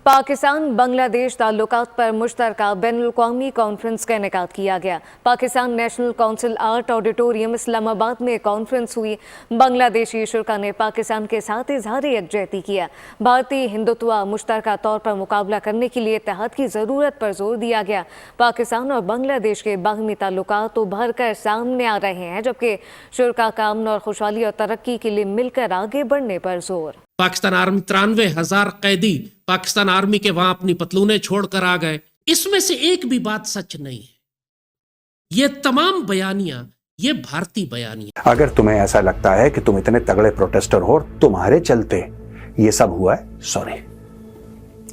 पाकिस्तान बांग्लादेश ताल्लुकात पर मुश्तरका बैनुल-अक़वामी कॉन्फ्रेंस का इनेकाद किया गया। Pakistan national council art auditorium Islamabad में कॉन्फ्रेंस हुई। बांग्लादेशी शुरा ने पाकिस्तान के साथ इजहार यकजहती किया। भारतीय हिंदुत्व मुश्तरका तौर पर मुकाबला करने के लिए इत्तेहाद की ज़रूरत पर जोर दिया गया। पाकिस्तान और बांग्लादेश के बाहमी ताल्लुकात उभर कर सामने आ रहे हैं, जबकि शुरा का अमन और खुशहाली और तरक्की के लिए मिलकर आगे बढ़ने पर जोर। पाकिस्तान आर्मी 93,000 कैदी पाकिस्तान आर्मी के वहां अपनी पतलूनें छोड़कर आ गए। इसमें से एक भी बात सच नहीं है। ये तमाम बयानियां ये भारतीय बयानियां। अगर तुम्हें ऐसा लगता है कि तुम इतने तगड़े प्रोटेस्टर हो, तुम्हारे चलते ये सब हुआ है, सॉरी,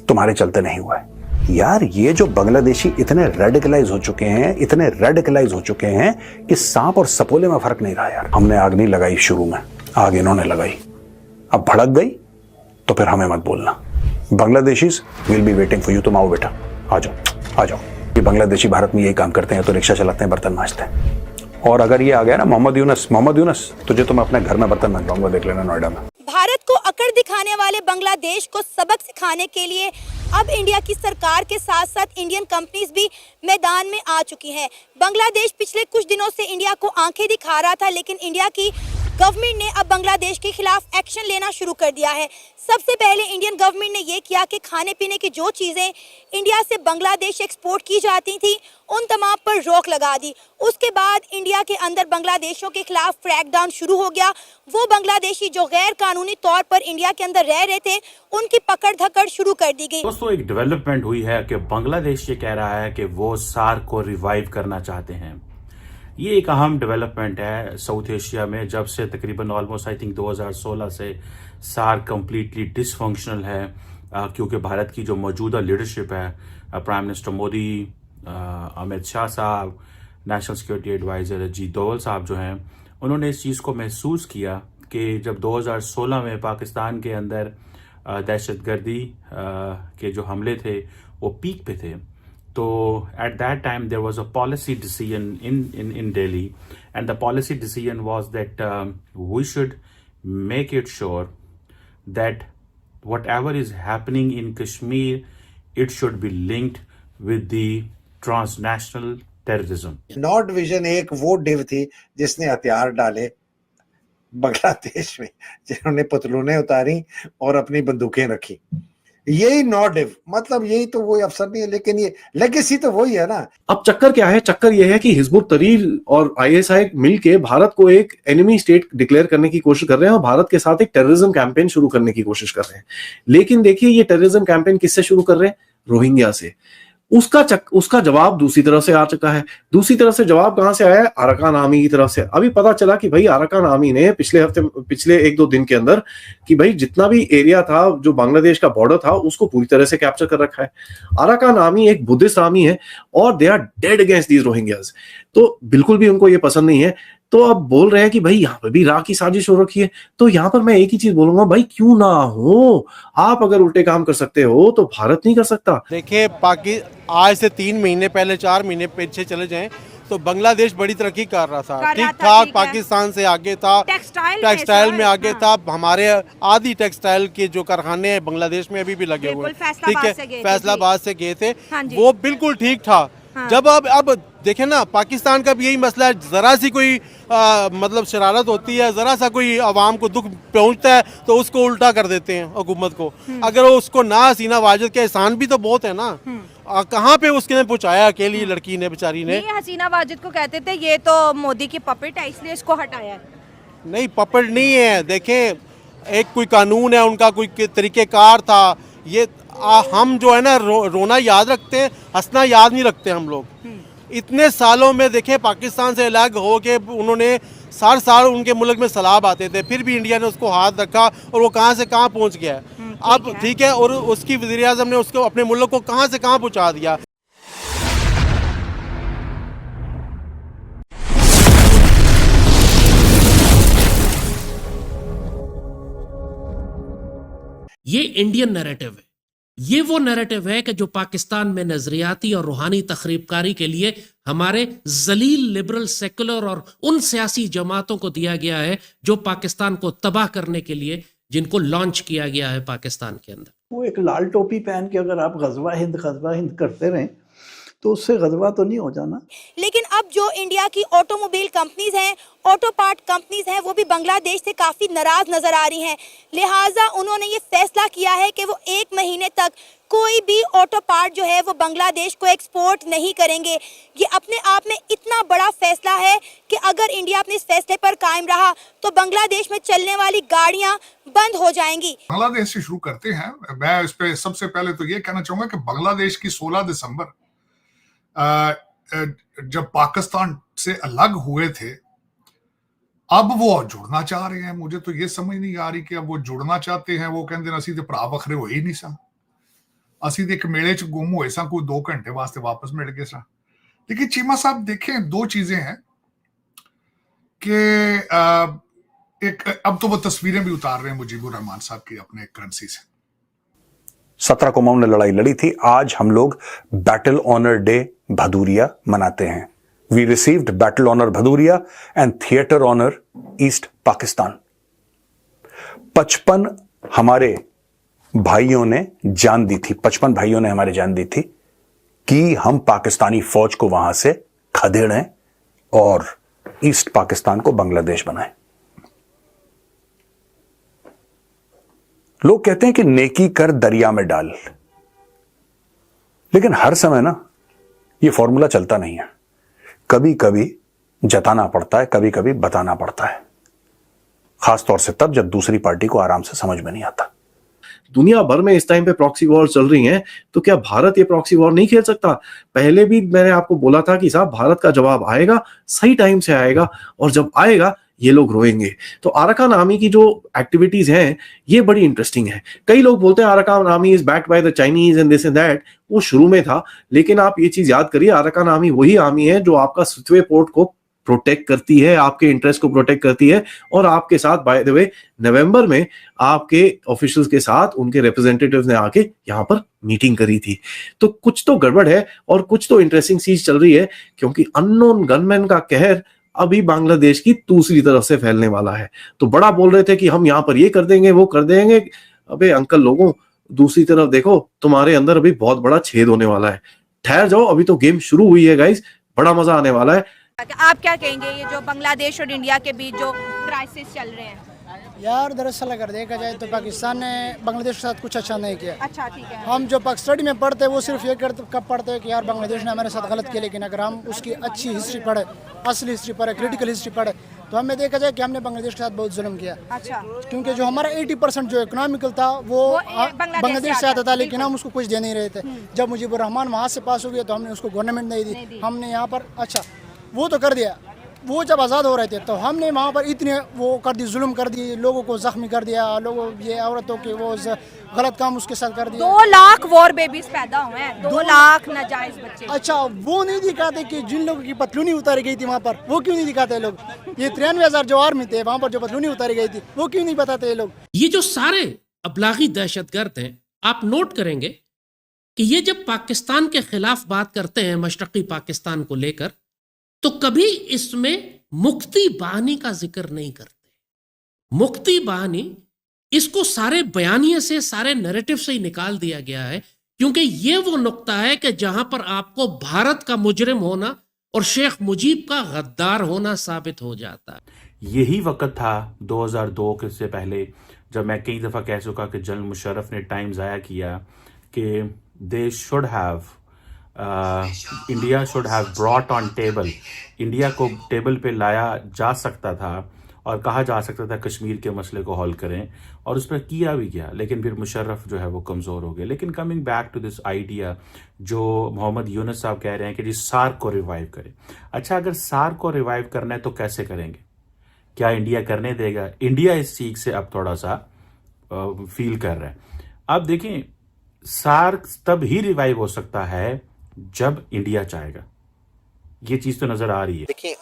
तुम्हारे चलते नहीं हुआ है यार। ये जो बांग्लादेशी इतने रेडिकलाइज हो चुके हैं, इतने रेडिकलाइज हो चुके हैं कि सांप और सपोले में फर्क नहीं रहा यार। हमने आग नहीं लगाई शुरू में, आग इन्होंने लगाई। अब भड़क गई तो फिर हमें मत बोलना। Bangladeshis will be waiting for you. तुम आओ बेटा, आ जाओ आ जाओ। ये बांग्लादेशी भारत में यही काम करते हैं, तो रिक्शा चलाते हैं, बर्तन मांजते हैं। और अगर ये आ गया ना मोहम्मद यूनुस, तुझे तो मैं अपने घर में बर्तन मांजवाऊंगा, देख लेना नोएडा में। भारत को अकड़ दिखाने वाले बांग्लादेश को सबक सिखाने के लिए अब इंडिया की सरकार के साथ साथ इंडियन कंपनीज भी मैदान में आ चुकी हैं। बांग्लादेश पिछले कुछ दिनों से इंडिया को आंखें दिखा रहा था, लेकिन इंडिया की गवर्नमेंट ने अब बांग्लादेश के खिलाफ एक्शन लेना शुरू कर दिया है। सबसे पहले इंडियन गवर्नमेंट ने ये किया कि खाने पीने की जो चीज़ें इंडिया से बांग्लादेश एक्सपोर्ट की जाती थी उन तमाम पर रोक लगा दी। उसके बाद इंडिया के अंदर बांग्लादेशियों के खिलाफ क्रैकडाउन शुरू हो गया। वो बांग्लादेशी जो गैर कानूनी तौर पर इंडिया के अंदर रह रहे थे उनकी पकड़ धकड़ शुरू कर दी गई। दोस्तों, एक डेवलपमेंट हुई है कि बांग्लादेश ये कह रहा है कि वो सार्क को रिवाइव करना चाहते हैं। ये एक अहम डेवलपमेंट है साउथ एशिया में, जब से तकरीबन ऑलमोस्ट आई थिंक 2016 से सार्क कम्प्लीटली डिसफंक्शनल है, क्योंकि भारत की जो मौजूदा लीडरशिप है, prime minister Modi, Amit Shah sahab, national security adviser Ajit Doval sahab जो हैं, उन्होंने इस चीज़ को महसूस किया कि जब 2016 में पाकिस्तान के अंदर दहशतगर्दी के जो हमले थे वो पीक पे थे, तो at that time there was a policy decision in Delhi, and the policy decision was that we should make it sure that whatever is happening in Kashmir, it should be linked with the transnational terrorism. North vision एक वो div थी जिसने हथियार डाले बांग्लादेश में, जिन्होंने पतलूनें उतारी और अपनी बंदूकें रखी। यही नॉट डिव, मतलब यही तो वही अफसर नहीं है, लेकिन ये लेगेसी तो वही है ना। अब चक्कर क्या है? चक्कर ये है कि हिजबुल तहरीर और आईएसआई मिलके भारत को एक एनिमी स्टेट डिक्लेयर करने की कोशिश कर रहे हैं और भारत के साथ एक टेररिज्म कैंपेन शुरू करने की कोशिश कर रहे हैं। लेकिन देखिए, ये टेररिज्म कैंपेन किससे शुरू कर रहे हैं? रोहिंग्या से। उसका जवाब दूसरी तरफ से आ चुका है। दूसरी तरफ से जवाब कहां से आया है? अराकान आर्मी की तरफ से। अभी पता चला कि भाई अराकान आर्मी ने पिछले 1-2 दिन के अंदर कि भाई जितना भी एरिया था जो बांग्लादेश का बॉर्डर था उसको पूरी तरह से कैप्चर कर रखा है। अराकान आर्मी एक बुद्धिस्ट आर्मी है और they are dead against these Rohingyas. तो बिल्कुल भी उनको ये पसंद नहीं है। तो अब बोल रहे हैं कि भाई यहाँ पर भी राह की साजिश हो रखी है। तो यहाँ पर मैं एक ही चीज बोलूंगा, भाई क्यों ना हो, आप अगर उल्टे काम कर सकते हो तो भारत नहीं कर सकता। देखिए, आज से 3 महीने पहले, 4 महीने पीछे चले जाएं तो बांग्लादेश बड़ी तरक्की कर रहा था, ठीक ठाक, पाकिस्तान से आगे था, टेक्सटाइल में आगे था। हमारे आधी टेक्सटाइल के जो कारखाने हैं बांग्लादेश में अभी भी लगे हुए, ठीक है, फैसलाबाद से गए थे, वो बिल्कुल ठीक था। जब अब देखें ना, पाकिस्तान का भी यही मसला है। जरा सी कोई मतलब शरारत होती है, जरा सा कोई आवाम को दुख पहुंचता है तो उसको उल्टा कर देते हैं हुकूमत को। अगर उसको ना हसीना वाजिद के एहसान भी तो बहुत है ना, कहाँ पे उसने पहुंचाया अकेली लड़की ने, बेचारी ने। नहीं, हसीना वाजिद को कहते थे ये तो मोदी की पपेट है, इसलिए इसको हटाया है। नहीं, पपेट नहीं है। देखें, एक कोई कानून है, उनका कोई तरीकेकार था। ये हम जो है ना रोना याद रखते हैं, हंसना याद नहीं रखते हम लोग। इतने सालों में देखें, पाकिस्तान से अलग हो के उन्होंने 60 साल उनके मुल्क में सैलाब आते थे, फिर भी इंडिया ने उसको हाथ रखा और वो कहाँ से कहाँ पहुँच गया है। अब ठीक है, और उसकी वज़ीर आज़म ने उसको अपने मुल्क को कहाँ से कहाँ पहुँचा दिया। ये इंडियन नैरेटिव है। ये वो नैरेटिव है कि जो पाकिस्तान में नजरियाती और रूहानी तखरीबकारी के लिए हमारे जलील लिबरल सेकुलर और उन सियासी जमातों को दिया गया है जो पाकिस्तान को तबाह करने के लिए जिनको लॉन्च किया गया है पाकिस्तान के अंदर। वो एक लाल टोपी पहन के अगर आप गजवा हिंद करते रहें तो उससे गजवा तो नहीं हो जाना। लेकिन अब जो इंडिया की ऑटोमोबाइल कंपनीज हैं, ऑटो पार्ट कंपनीज हैं, वो भी बांग्लादेश से काफी नाराज नजर आ रही हैं। लिहाजा उन्होंने ये फैसला किया है कि वो 1 महीने तक कोई भी ऑटो पार्ट जो है वो बांग्लादेश को एक्सपोर्ट नहीं करेंगे। ये अपने आप में इतना बड़ा फैसला है कि अगर इंडिया अपने इस फैसले पर कायम रहा तो बांग्लादेश में चलने वाली गाड़ियां बंद हो जाएंगी। बांग्लादेश से शुरू करते हैं। मैं इस पे सबसे पहले तो ये कहना चाहूंगा कि बांग्लादेश की 16 दिसंबर जब पाकिस्तान से अलग हुए थे, अब वो जुड़ना चाह रहे हैं। मुझे तो ये समझ नहीं आ रही कि अब वो जुड़ना चाहते हैं। वो कहते हैं असी तो भरा बखरे हो ही नहीं सा, असी तो एक मेले च गुम हुए सा, कोई 2 घंटे वास्ते वापस मिल गए सा। लेकिन चीमा साहब देखें, 2 चीजें हैं कि एक अब तो वो तस्वीरें भी उतार रहे हैं मुजीबुर रहमान साहब की अपने करेंसी से। 17 को उन्होंने लड़ाई लड़ी थी। आज हम लोग बैटल ऑनर डे भदूरिया मनाते हैं। We received battle honour Bhaduria and theatre honour East Pakistan. 55 हमारे भाइयों ने जान दी थी, 55 भाइयों ने हमारे जान दी थी कि हम पाकिस्तानी फौज को वहां से खदेड़ें और ईस्ट पाकिस्तान को बांग्लादेश बनाएं। लोग कहते हैं कि नेकी कर दरिया में डाल, लेकिन हर समय ना ये फॉर्मूला चलता नहीं है। कभी कभी जताना पड़ता है, कभी कभी बताना पड़ता है, खासतौर से तब जब दूसरी पार्टी को आराम से समझ में नहीं आता। दुनिया भर में इस टाइम पे प्रॉक्सी वॉर चल रही हैं, तो क्या भारत ये प्रॉक्सी वॉर नहीं खेल सकता? पहले भी मैंने आपको बोला था कि साहब भारत का जवाब आएगा, सही टाइम से आएगा, और जब आएगा ये लोग रोएंगे। तो अराकान आर्मी की जो एक्टिविटीज हैं ये बड़ी इंटरेस्टिंग है। कई लोग बोलते हैं Arakan army is backed by the Chinese and this and that. वो शुरू में था, लेकिन आप ये चीज याद करिए, अराकान आर्मी वही आर्मी है जो आपका सुतवे पोर्ट को प्रोटेक्ट करती है, आपके इंटरेस्ट को प्रोटेक्ट करती है, और आपके साथ बाय द वे नवंबर में आपके ऑफिशियल्स के साथ उनके रिप्रेजेंटेटिव्स ने आके यहाँ पर मीटिंग करी थी। तो कुछ तो गड़बड़ है और कुछ तो इंटरेस्टिंग चीज चल रही है, क्योंकि अननोन गनमैन का कहर अभी बांग्लादेश की दूसरी तरफ से फैलने वाला है। तो बड़ा बोल रहे थे कि हम यहाँ पर ये कर देंगे, वो कर देंगे। अबे अंकल लोगों, दूसरी तरफ देखो, तुम्हारे अंदर अभी बहुत बड़ा छेद होने वाला है। ठहर जाओ, अभी तो गेम शुरू हुई है गाइस, बड़ा मजा आने वाला है। आप क्या कहेंगे ये जो बांग्लादेश और इंडिया के बीच जो क्राइसिस चल रहे हैं? यार दरअसल अगर देखा जाए तो पाकिस्तान ने बांग्लादेश के साथ कुछ अच्छा नहीं किया। अच्छा, ठीक है। हम जो स्टडी में पढ़ते हैं वो सिर्फ ये कब पढ़ते हैं कि यार बांग्लादेश ने हमारे साथ गलत किया, लेकिन अगर हम उसकी अच्छी हिस्ट्री पढ़े, असली हिस्ट्री पढ़े, क्रिटिकल हिस्ट्री पढ़े, तो हमें देखा जाए कि हमने बांग्लादेश के साथ बहुत जुल्म किया। अच्छा। क्योंकि जो हमारा 80% जो इकोनॉमिकल था वो बांग्लादेश से आता था, लेकिन हम उसको कुछ दे नहीं रहे थे। जब मुजीबुर रहमान वहाँ से पास हो गया तो हमने उसको गवर्नमेंट नहीं दी। हमने यहाँ पर अच्छा वो तो कर दिया, वो जब आज़ाद हो रहे थे तो हमने वहाँ पर इतने वो कर दी, जुल्म कर दी, लोगों को जख्मी कर दिया, लोगों ये औरतों के वो गलत काम उसके साथ कर दिया। 2 लाख वॉर बेबीज पैदा हुए हैं, 2 लाख नाजायज बच्चे। अच्छा, वो नहीं दिखाते कि जिन लोगों की पतलूनी उतारी गई थी वहाँ पर, वो क्यों नहीं दिखाते लोग? ये 93,000 जो आर्मी थे वहाँ पर जो पतलूनी उतारी गई थी, वो क्यों नहीं बताते ये लोग? ये जो सारे अबलागी दहशतगर्द हैं, आप नोट करेंगे कि ये जब पाकिस्तान के खिलाफ बात करते हैं, मशरकी पाकिस्तान को लेकर, तो कभी इसमें मुक्ति बानी का जिक्र नहीं करते। मुक्ति बानी इसको सारे बयानिए से, सारे नैरेटिव से ही निकाल दिया गया है, क्योंकि ये वो नुक्ता है कि जहां पर आपको भारत का मुजरिम होना और शेख मुजीब का गद्दार होना साबित हो जाता है। यही वक्त था 2002 के से पहले, जब मैं कई दफ़ा कह चुका कि जनरल मुशर्रफ ने टाइम ज़ाया किया कि they should have India should have brought on table, India को टेबल पे लाया जा सकता था और कहा जा सकता था कश्मीर के मसले को हल करें, और उस पर किया भी गया। लेकिन फिर मुशर्रफ जो है वो कमज़ोर हो गए। लेकिन coming back to this idea जो मोहम्मद यूनुस साहब कह रहे हैं कि जी सार्क को रिवाइव करें। अच्छा, अगर सार्क को रिवाइव करना है तो कैसे करेंगे? क्या इंडिया करने देगा? इंडिया इस चीज़ से अब थोड़ा सा फील कर रहा है। अब देखें, सार्क तब ही रिवाइव हो सकता है जब इंडिया चाहेगा। ये चीज तो नजर आ रही है। देखिए,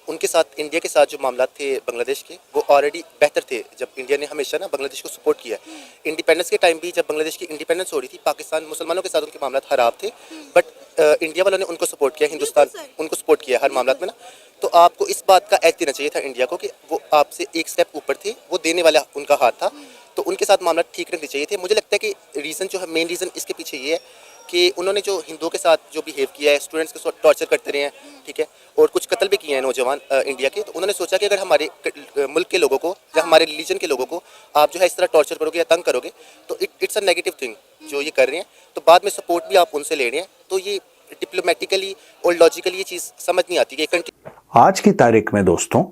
उनके साथ, इंडिया के साथ जो मामला थे बांग्लादेश के, वो ऑलरेडी बेहतर थे। जब इंडिया ने हमेशा ना बांग्लादेश को सपोर्ट किया, इंडिपेंडेंस के टाइम भी जब बांग्लादेश की इंडिपेंडेंस हो रही थी, पाकिस्तान मुसलमानों के साथ उनके मामला खराब थे, बट इंडिया वालों ने उनको सपोर्ट किया, हिंदुस्तान उनको सपोर्ट किया हर मामला में ना। तो आपको इस बात का एहत देना चाहिए था इंडिया को कि वो आपसे एक स्टेप ऊपर थे, वो देने वाला उनका हाथ था। तो उनके साथ मामला ठीक रखने चाहिए थे। मुझे लगता है कि रीज़न जो है, मेन रीज़न इसके पीछे ये है कि उन्होंने जो हिंदुओं के साथ जो बिहेव किया है, स्टूडेंट्स के साथ टॉर्चर करते रहे हैं, ठीक है, और कुछ कत्ल भी किए हैं नौजवान इंडिया के, तो उन्होंने सोचा कि अगर हमारे मुल्क के लोगों को या हमारे रिलीजन के लोगों को आप जो है इस तरह टॉर्चर करोगे या तंग करोगे तो इट्स अ नेगेटिव थिंग जो ये कर रहे हैं, तो बाद में सपोर्ट भी आप उनसे ले रहे हैं, तो ये डिप्लोमेटिकली और लॉजिकली ये चीज़ समझ नहीं आती कि आज की तारीख में दोस्तों,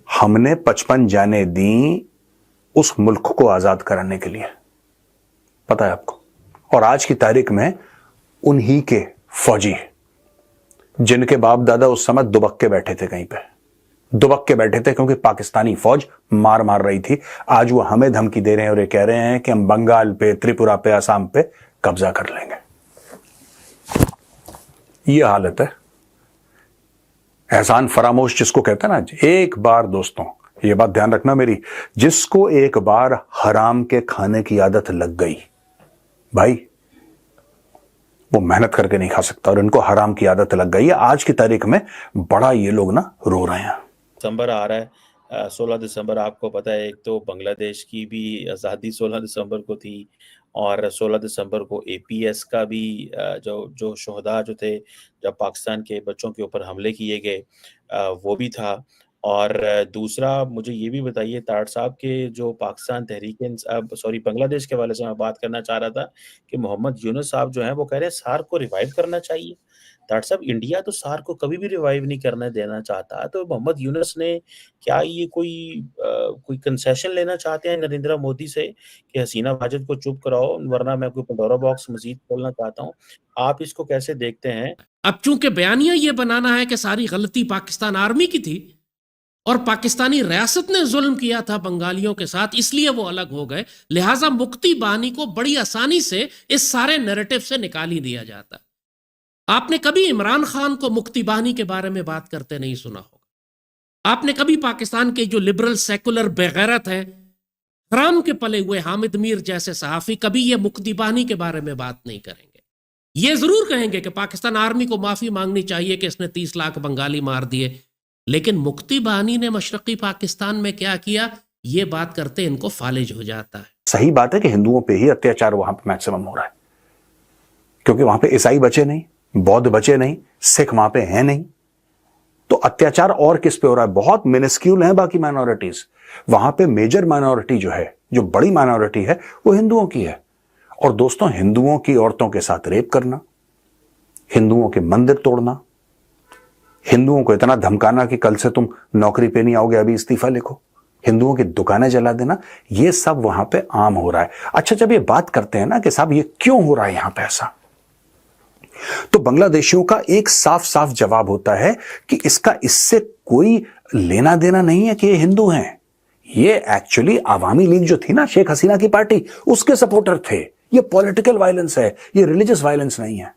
हमने 55 जाने दी उस मुल्क को आजाद कराने के लिए, पता है आपको। और आज की तारीख में उन्हीं के फौजी, जिनके बाप दादा उस समय दुबक के बैठे थे, कहीं पे दुबक के बैठे थे क्योंकि पाकिस्तानी फौज मार रही थी, आज वो हमें धमकी दे रहे हैं और ये कह रहे हैं कि हम बंगाल पे, त्रिपुरा पे, असम पे कब्जा कर लेंगे। ये हालत है। एहसान फरामोश जिसको कहते हैं ना, एक बार दोस्तों ये बात ध्यान रखना मेरी, जिसको एक बार हराम के खाने की आदत लग गई भाई, वो मेहनत करके नहीं खा सकता, और इनको हराम की आदत लग गई है। आज की तारीख में बड़ा ये लोग ना रो रहे हैं। दिसंबर आ रहा है, 16 दिसंबर आपको पता है, एक तो बांग्लादेश की भी आज़ादी 16 दिसंबर को थी, और 16 दिसंबर को APS का भी जो शोहदा जो थे, जब पाकिस्तान के बच्चों के ऊपर हमले किए गए, वो भी था। और दूसरा मुझे ये भी बताइए ताड़ साहब के जो पाकिस्तान बांग्लादेश के हवाले से मैं बात करना चाह रहा था कि मोहम्मद यूनुस साहब जो हैं वो कह रहे हैं सार्क को रिवाइव करना चाहिए। ताड़ साहब, इंडिया तो सार्क को कभी भी रिवाइव नहीं करने देना चाहता, तो मोहम्मद यूनुस ने क्या ये कोई कंसेशन लेना चाहते हैं नरेंद्र मोदी से कि हसीना वाजिद को चुप कराओ, वरना मैं कोई पंडोरा बॉक्स मजीद खोलना चाहता हूँ। आप इसको कैसे देखते हैं? अब चूंकि बयानिया ये बनाना है कि सारी गलती पाकिस्तान आर्मी की थी और पाकिस्तानी रियासत ने जुल्म किया था बंगालियों के साथ, इसलिए वो अलग हो गए, लिहाजा मुक्ति बानी को बड़ी आसानी से इस सारे नैरेटिव से निकाल ही दिया जाता। आपने कभी इमरान खान को मुक्ति बानी के बारे में बात करते नहीं सुना होगा। आपने कभी पाकिस्तान के जो लिबरल सेकुलर बेगैरत हैं, हराम के पले हुए हामिद मीर जैसे सहाफी, कभी ये मुक्ति बानी के बारे में बात नहीं करेंगे। ये जरूर कहेंगे कि पाकिस्तान आर्मी को माफी मांगनी चाहिए कि इसने 30 लाख बंगाली मार दिए, लेकिन मुक्ति बानी ने मशरकी पाकिस्तान में क्या किया, ये बात करते इनको फालिज हो जाता है। सही बात है कि हिंदुओं पे ही अत्याचार वहां पे मैक्सिमम हो रहा है, क्योंकि वहां पे ईसाई बचे नहीं, बौद्ध बचे नहीं, सिख वहां पे है नहीं, तो अत्याचार और किस पे हो रहा है? बहुत मिनिस्क्यूल है बाकी माइनॉरिटीज। वहां पे मेजर माइनॉरिटी जो है, जो बड़ी माइनॉरिटी है, वो हिंदुओं की है। और दोस्तों, हिंदुओं की औरतों के साथ रेप करना, हिंदुओं के मंदिर तोड़ना, हिंदुओं को इतना धमकाना कि कल से तुम नौकरी पे नहीं आओगे, अभी इस्तीफा लिखो, हिंदुओं की दुकानें जला देना, ये सब वहां पे आम हो रहा है। अच्छा, जब ये बात करते हैं ना कि साहब ये क्यों हो रहा है यहां पे ऐसा, तो बांग्लादेशियों का एक साफ साफ जवाब होता है कि इससे कोई लेना देना नहीं है कि ये हिंदू हैं। ये एक्चुअली आवामी लीग जो थी ना, शेख हसीना की पार्टी, उसके सपोर्टर थे। ये पॉलिटिकल वायलेंस है, ये रिलीजियस वायलेंस नहीं है।